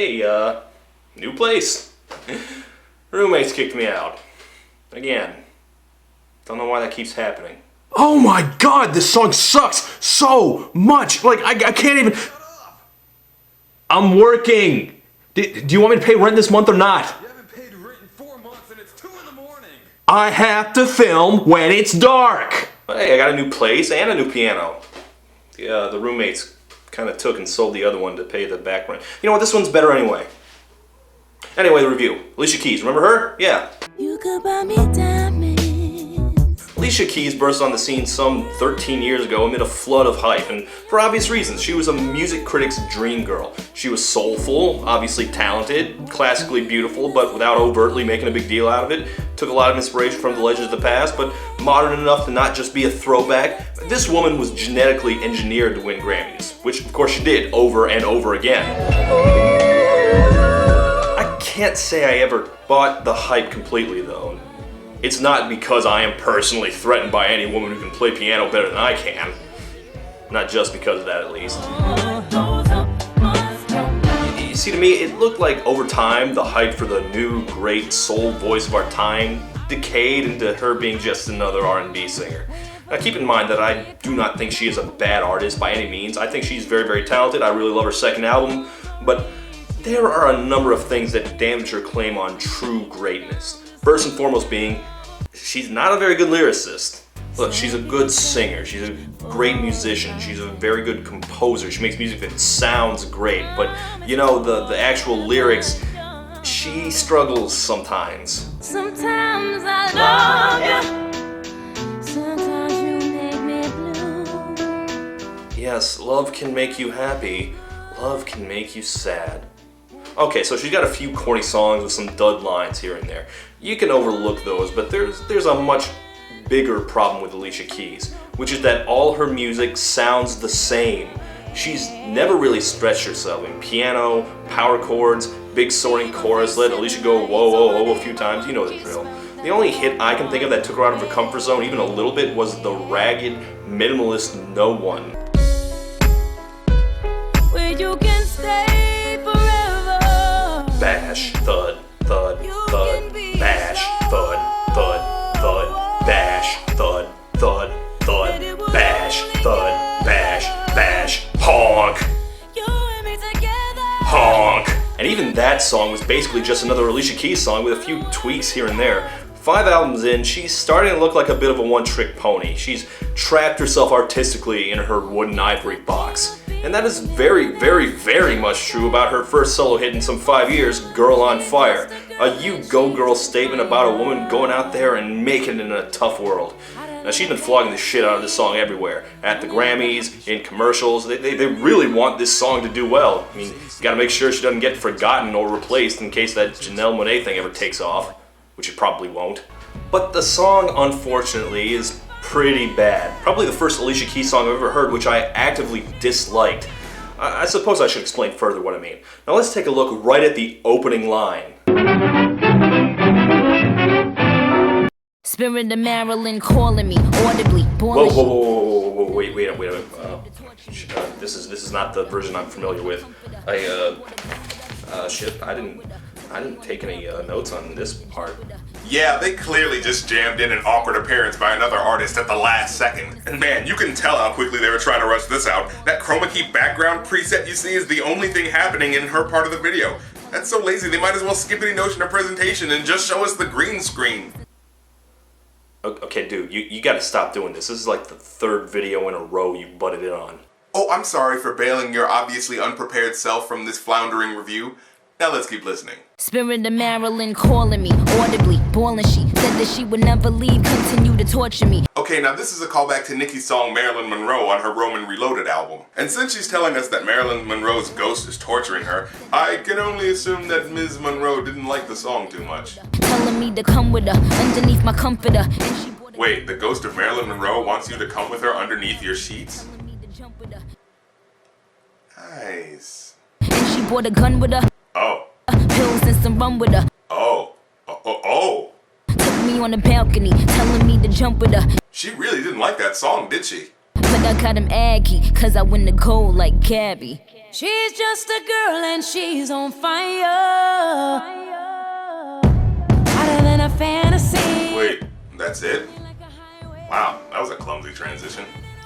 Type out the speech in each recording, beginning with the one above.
Hey, new place. Roommates kicked me out. Again. Don't know why that keeps happening. Oh my god, this song sucks so much! Like, I can't even... I'm working! Do you want me to pay rent this month or not? You haven't paid rent in 4 months and it's 2 in the morning! I have to film when it's dark! Hey, I got a new place and a new piano. The roommates kind of took and sold the other one to pay the back rent. You know what, this one's better anyway. Anyway, the review. Alicia Keys, remember her? Yeah. You could buy me diamonds. Alicia Keys burst on the scene some 13 years ago amid a flood of hype, and for obvious reasons. She was a music critic's dream girl. She was soulful, obviously talented, classically beautiful, but without overtly making a big deal out of it. Took a lot of inspiration from the legends of the past, but modern enough to not just be a throwback. This woman was genetically engineered to win Grammys, which of course she did over and over again. I can't say I ever bought the hype completely though. It's not because I am personally threatened by any woman who can play piano better than I can. Not just because of that, at least. You see, to me, it looked like over time, the hype for the new, great soul voice of our time decayed into her being just another R&B singer. Now, keep in mind that I do not think she is a bad artist by any means. I think she's very, very talented. I really love her second album, but there are a number of things that damage her claim on true greatness. First and foremost being, she's not a very good lyricist. Look, she's a good singer, she's a great musician, she's a very good composer, she makes music that sounds great, but you know, the actual lyrics, she struggles sometimes. Sometimes I love you. Sometimes you make me blue. Yes, love can make you happy, love can make you sad. Okay, so she's got a few corny songs with some dud lines here and there. You can overlook those, but there's a much bigger problem with Alicia Keys, which is that all her music sounds the same. She's never really stretched herself in piano, power chords, big soaring chorus, let Alicia go whoa, whoa, whoa a few times, you know the drill. The only hit I can think of that took her out of her comfort zone even a little bit was the ragged, minimalist No One. Where you can stay forever. Bash, thud, thud, thud, bash, thud, thud, thud, bash, thud, thud, thud, bash, thud, bash, bash, honk, You and me together. honk. And even that song was basically just another Alicia Keys song with a few tweaks here and there. 5 albums in, she's starting to look like a bit of a one-trick pony. She's trapped herself artistically in her wooden ivory box. And that is very, very, very much true about her first solo hit in some 5 years, Girl on Fire. A you go girl statement about a woman going out there and making it in a tough world. Now she's been flogging the shit out of this song everywhere. At the Grammys, in commercials, they really want this song to do well. I mean, you gotta make sure she doesn't get forgotten or replaced in case that Janelle Monáe thing ever takes off, which it probably won't. But the song, unfortunately, is pretty bad. Probably the first Alicia Keys song I've ever heard which I actively disliked. I suppose I should explain further what I mean. Now let's take a look right at the opening line. Spirit of Maryland calling me audibly. Whoa, wait. This is not the version I'm familiar with. Shit, I didn't take any notes on this part. Yeah, they clearly just jammed in an awkward appearance by another artist at the last second. And man, you can tell how quickly they were trying to rush this out. That chroma key background preset you see is the only thing happening in her part of the video. That's so lazy, they might as well skip any notion of presentation and just show us the green screen. Okay, dude, you gotta stop doing this. This is like the 3rd video in a row you butted in on. Oh, I'm sorry for bailing your obviously unprepared self from this floundering review. Now let's keep listening. Spirit of Maryland calling me audibly. Bawling, she said that she would never leave, continue to torture me. Okay, now this is a callback to Nicki's song Marilyn Monroe on her Roman Reloaded album. And since she's telling us that Marilyn Monroe's ghost is torturing her, I can only assume that Ms. Monroe didn't like the song too much. Telling me to come with her underneath my comforter. And she Wait, the ghost of Marilyn Monroe wants you to come with her underneath your sheets? Nice. And she brought a gun with her. Oh. Pills and some rum with her. Oh. Took me on the balcony, telling me to jump with her. She really didn't like that song, did she? But I got him aggy, cause I win the gold like Gabby. She's just a girl and she's on fire. Hotter than a fantasy. Wait, that's it? Wow, that was a clumsy transition.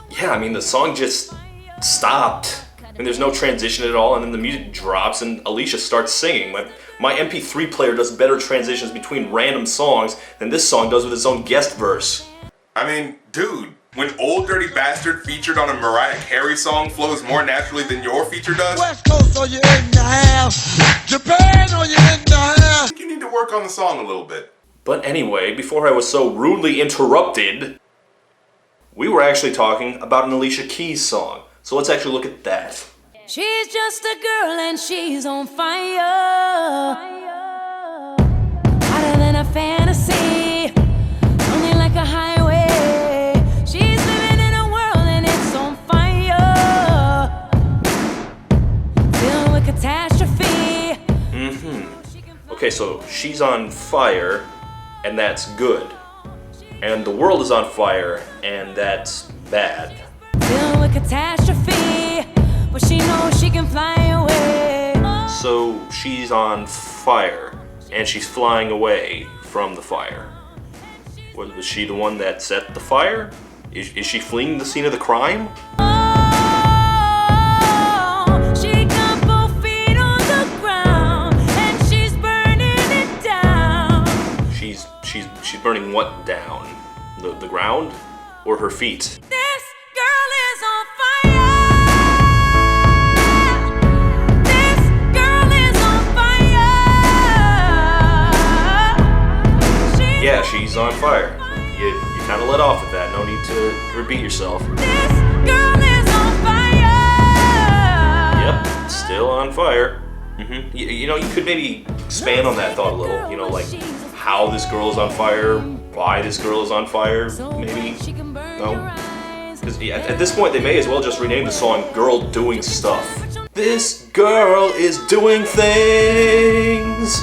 Yeah, I mean, the song just stopped. And there's no transition at all, and then the music drops and Alicia starts singing. My MP3 player does better transitions between random songs than this song does with its own guest verse. I mean, dude, when Old Dirty Bastard featured on a Mariah Carey song flows more naturally than your feature does, West Coast, are you in the house? Japan, are you in the house? I think you need to work on the song a little bit. But anyway, before I was so rudely interrupted, we were actually talking about an Alicia Keys song. So let's actually look at that. She's just a girl and she's on fire. Hotter than a fantasy. Only like a highway. She's living in a world and it's on fire. Filled with catastrophe. Okay, so she's on fire, and that's good. And the world is on fire, and that's bad. Filled with catastrophe, but she knows she can fly away. So she's on fire, and she's flying away from the fire. Was she the one that set the fire? Is she fleeing the scene of the crime? Oh, she got both feet on the ground, and she's burning it down. She's burning what down? The ground? Or her feet? This girl is on fire. This girl is on fire. Yeah, she's on fire. You kind of let off with that. No need to repeat yourself. This girl is on fire. Yep, still on fire. You know, you could maybe expand on that thought a little. You know, like how this girl is on fire, why this girl is on fire, maybe. No? Because at this point, they may as well just rename the song Girl Doing Stuff. This girl is doing things.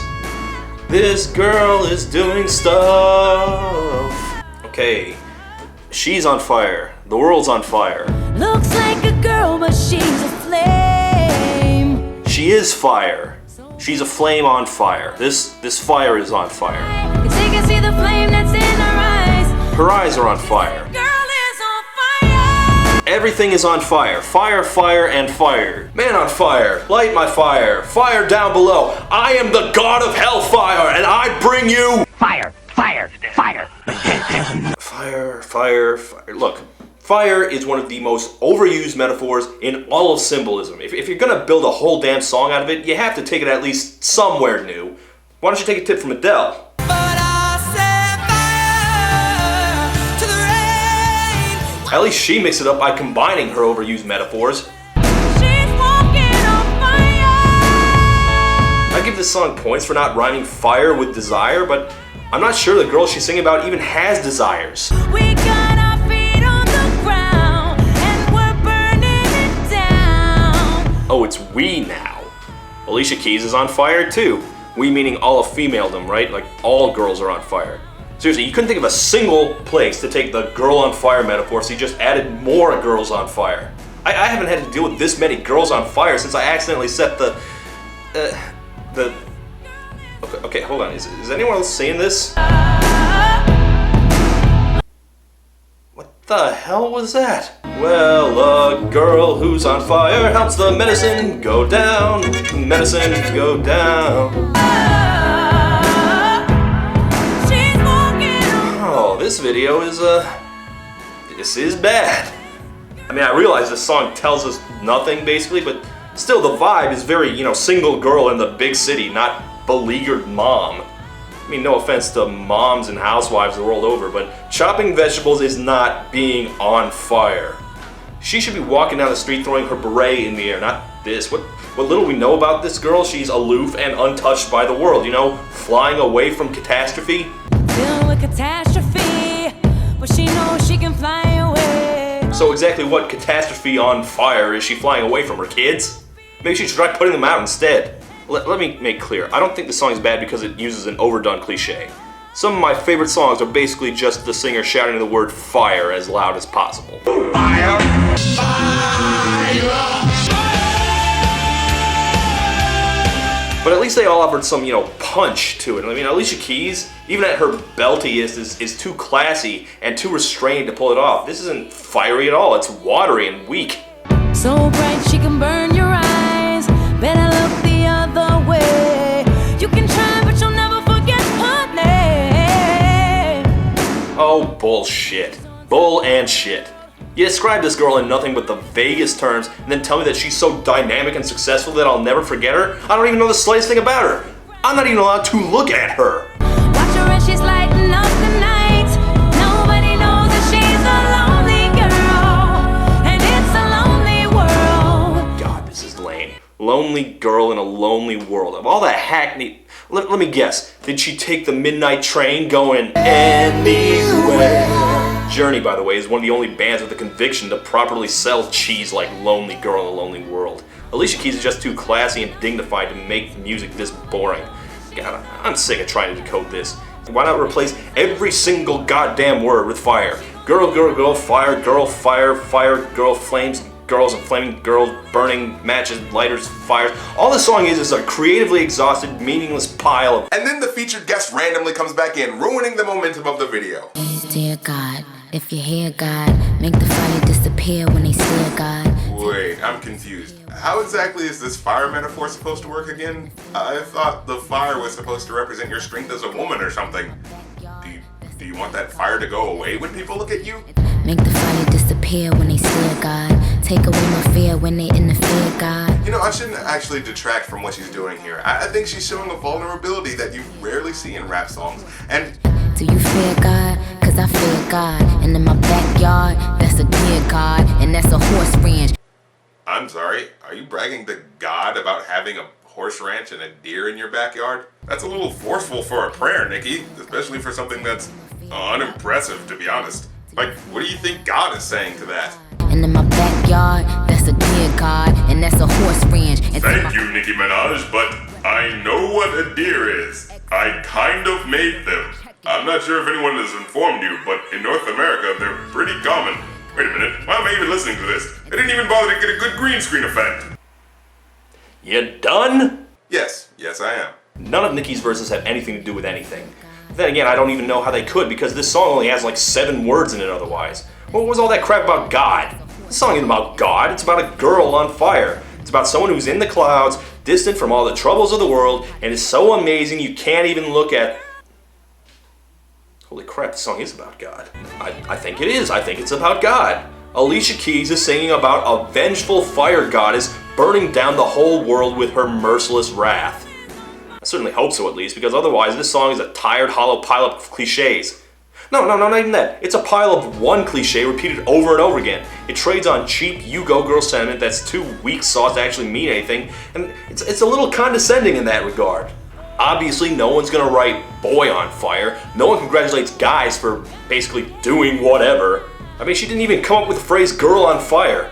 This girl is doing stuff. Okay, she's on fire. The world's on fire. Looks like a girl, but she's a flame. She is fire. She's a flame on fire. This fire is on fire. Cause they can see the flame that's in her eyes. Her eyes are on fire. Girl is on fire. Everything is on fire. Fire, fire, and fire. Man on fire. Light my fire. Fire down below. I am the god of hellfire, and I bring you Fire, fire, fire. fire, fire, fire. Look, fire is one of the most overused metaphors in all of symbolism. If you're gonna build a whole damn song out of it, you have to take it at least somewhere new. Why don't you take a tip from Adele? At least she mixed it up by combining her overused metaphors. She's walking on fire. I give this song points for not rhyming fire with desire, but I'm not sure the girl she's singing about even has desires. We got our feet on the ground and we're burning it down. Oh, it's we now. Alicia Keys is on fire too. We meaning all of femaledom, right? Like all girls are on fire. Seriously, you couldn't think of a single place to take the girl on fire metaphor, so you just added more girls on fire. I haven't had to deal with this many girls on fire since I accidentally set the Okay, hold on. Is anyone else saying this? What the hell was that? Well, a girl who's on fire helps the medicine go down. Medicine go down. She's walking on. Oh, this video is, this is bad. I mean, I realize this song tells us nothing, basically, but still the vibe is very, single girl in the big city, not beleaguered mom. I mean, no offense to moms and housewives the world over, but chopping vegetables is not being on fire. She should be walking down the street throwing her beret in the air, not this. What little we know about this girl, she's aloof and untouched by the world, flying away from catastrophe. Filled with catastrophe, but she knows she can fly away. So exactly what catastrophe on fire is she flying away from? Her kids? Maybe she should try putting them out instead. Let me make clear, I don't think the song is bad because it uses an overdone cliche. Some of my favorite songs are basically just the singer shouting the word fire as loud as possible. Fire, fire, fire. But at least they all offered some, punch to it. I mean, Alicia Keys, even at her beltiest, is too classy and too restrained to pull it off. This isn't fiery at all. It's watery and weak. So bright she can burn your eyes. Better look the other way. You can try, but you'll never forget her name. Oh, bullshit. Bull and shit. You describe this girl in nothing but the vaguest terms and then tell me that she's so dynamic and successful that I'll never forget her? I don't even know the slightest thing about her. I'm not even allowed to look at her. Watch her as she's lighting up the night. Nobody knows that she's a lonely girl, and it's a lonely world. God, this is lame. Lonely girl in a lonely world. Of all that hackney... Let me guess. Did she take the midnight train going anywhere? Journey, by the way, is one of the only bands with the conviction to properly sell cheese like Lonely Girl in a Lonely World. Alicia Keys is just too classy and dignified to make music this boring. God, I'm sick of trying to decode this. Why not replace every single goddamn word with fire? Girl, girl, girl, fire, fire, girl, flames, girls and flaming girls, burning, matches, lighters, fires. All the song is a creatively exhausted, meaningless pile of... And then the featured guest randomly comes back in, ruining the momentum of the video. Dear God, if you hear God, make the fire disappear when they stare God. Wait, I'm confused. How exactly is this fire metaphor supposed to work again? I thought the fire was supposed to represent your strength as a woman or something. Do you want that fire to go away when people look at you? Make the fire disappear when they stare God. Take away my fear when they interfere God. You know, I shouldn't actually detract from what she's doing here. I think she's showing a vulnerability that you rarely see in rap songs. And do you fear God? Cause I fear God. And in my backyard, that's a deer God. And that's a horse ranch. I'm sorry, are you bragging to God about having a horse ranch and a deer in your backyard? That's a little forceful for a prayer, Nikki, especially for something that's unimpressive, to be honest. Like, what do you think God is saying to that? And in my backyard, that's a deer God, and that's a horse ranch. Thank you, Nicki Minaj, but I know what a deer is. I kind of made them. I'm not sure if anyone has informed you, but in North America, they're pretty common. Wait a minute, why am I even listening to this? I didn't even bother to get a good green screen effect. You done? Yes, I am. None of Nicki's verses have anything to do with anything. Then again, I don't even know how they could because this song only has like 7 words in it otherwise. What was all that crap about God? This song isn't about God, it's about a girl on fire. It's about someone who's in the clouds, distant from all the troubles of the world, and is so amazing you can't even look at... Holy crap, this song is about God. I think it is. I think it's about God. Alicia Keys is singing about a vengeful fire goddess burning down the whole world with her merciless wrath. I certainly hope so, at least, because otherwise this song is a tired, hollow pile of cliches. No, not even that. It's a pile of one cliche repeated over and over again. It trades on cheap you-go girl sentiment that's too weak sauce to actually mean anything, and it's a little condescending in that regard. Obviously, no one's gonna write boy on fire. No one congratulates guys for basically doing whatever. I mean, she didn't even come up with the phrase girl on fire.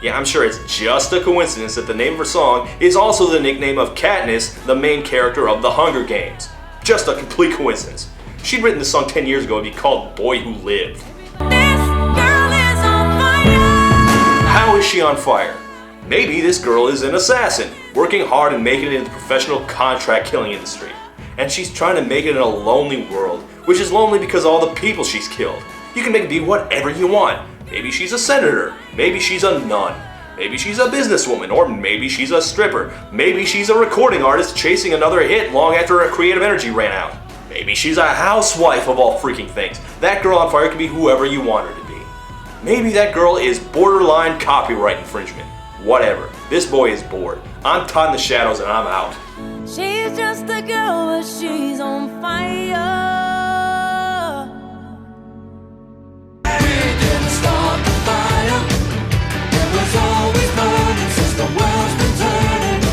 Yeah, I'm sure it's just a coincidence that the name of her song is also the nickname of Katniss, the main character of The Hunger Games. Just a complete coincidence. She'd written this song 10 years ago. It'd be called Boy Who Lived. This girl is on fire. How is she on fire? Maybe this girl is an assassin, working hard and making it in the professional contract killing industry. And she's trying to make it in a lonely world, which is lonely because of all the people she's killed. You can make it be whatever you want. Maybe she's a senator, maybe she's a nun, maybe she's a businesswoman, or maybe she's a stripper, maybe she's a recording artist chasing another hit long after her creative energy ran out. Maybe she's a housewife of all freaking things. That girl on fire can be whoever you want her to be. Maybe that girl is borderline copyright infringement. Whatever. This boy is bored. I'm Todd in the shadows and I'm out. She's just a girl, but she's on fire.